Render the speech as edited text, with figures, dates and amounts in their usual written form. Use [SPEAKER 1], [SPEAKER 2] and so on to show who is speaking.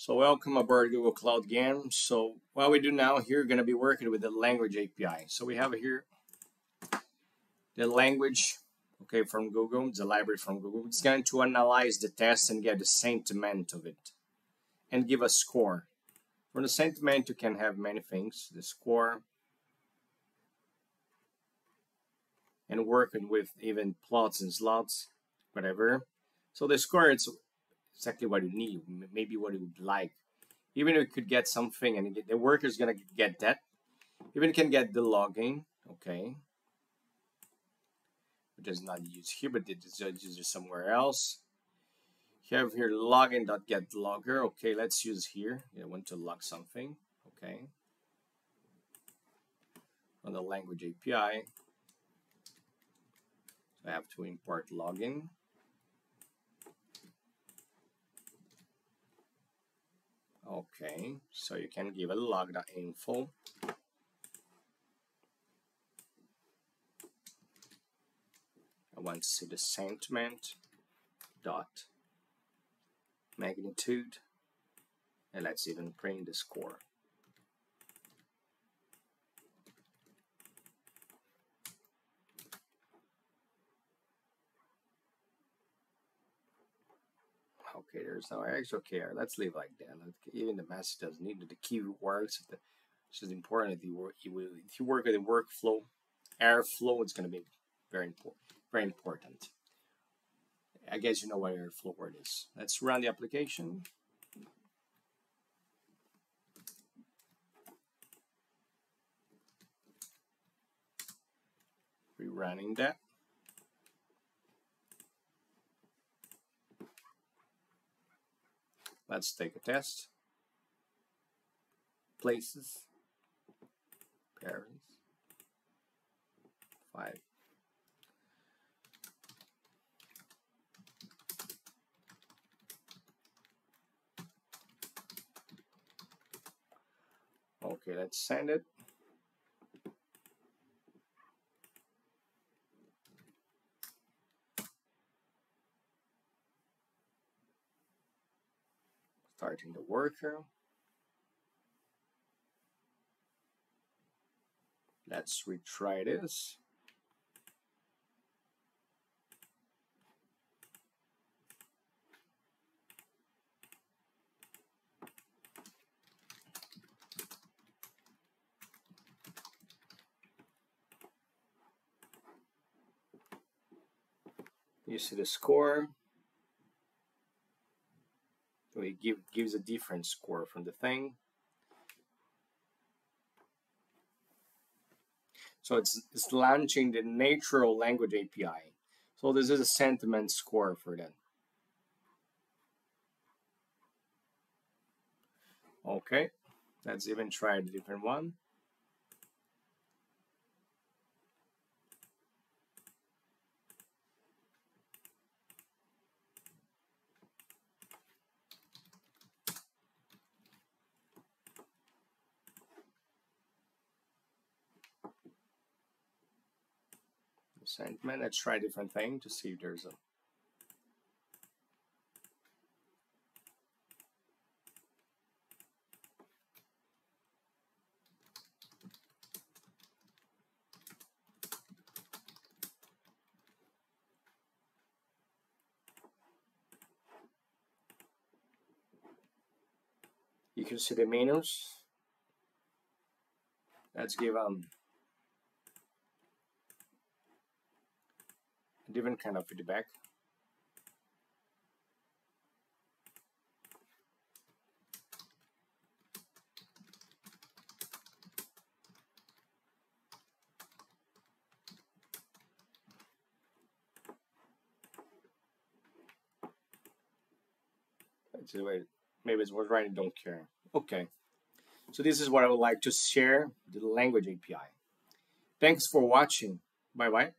[SPEAKER 1] So welcome aboard Google Cloud again. So what we do now here, going to be working with the language API. So we have here the language, okay, from Google, the library from Google. It's going to analyze the test and get the sentiment of it and give a score. For the sentiment, you can have many things, the score, and working with even plots and slots, whatever. So the score, it's exactly what you need, maybe what you would like. Even if you could get something and the worker is going to get that. Even can get the login, okay, which is not used here, but it is used somewhere else. You have here login.getLogger. Okay, let's use here. I want to log something, okay, on the language API. So I have to import login. Okay, so you can give a log.info. I want to see the sentiment dot magnitude, and let's even print the score. Okay, there's no extra care. Let's leave like that. Even the message doesn't need the keywords. Which is important if you work with the workflow, airflow. It's going to be very important. I guess you know what airflow word is. Let's run the application. Rerunning that. Let's take a test. Places, parents, 5. Okay, let's send it. Starting the worker. Let's retry this. You see the score. So it gives a different score from the thing. So it's launching the natural language API. So this is a sentiment score for that. Okay, let's even try a different one. Sentiment. Let's try a different thing to see if there's a. You can see the menus. Let's give a different kind of feedback. Let's see, wait, maybe it's what's right and don't care. Okay, so this is what I would like to share, the language API. Thanks for watching. Bye bye.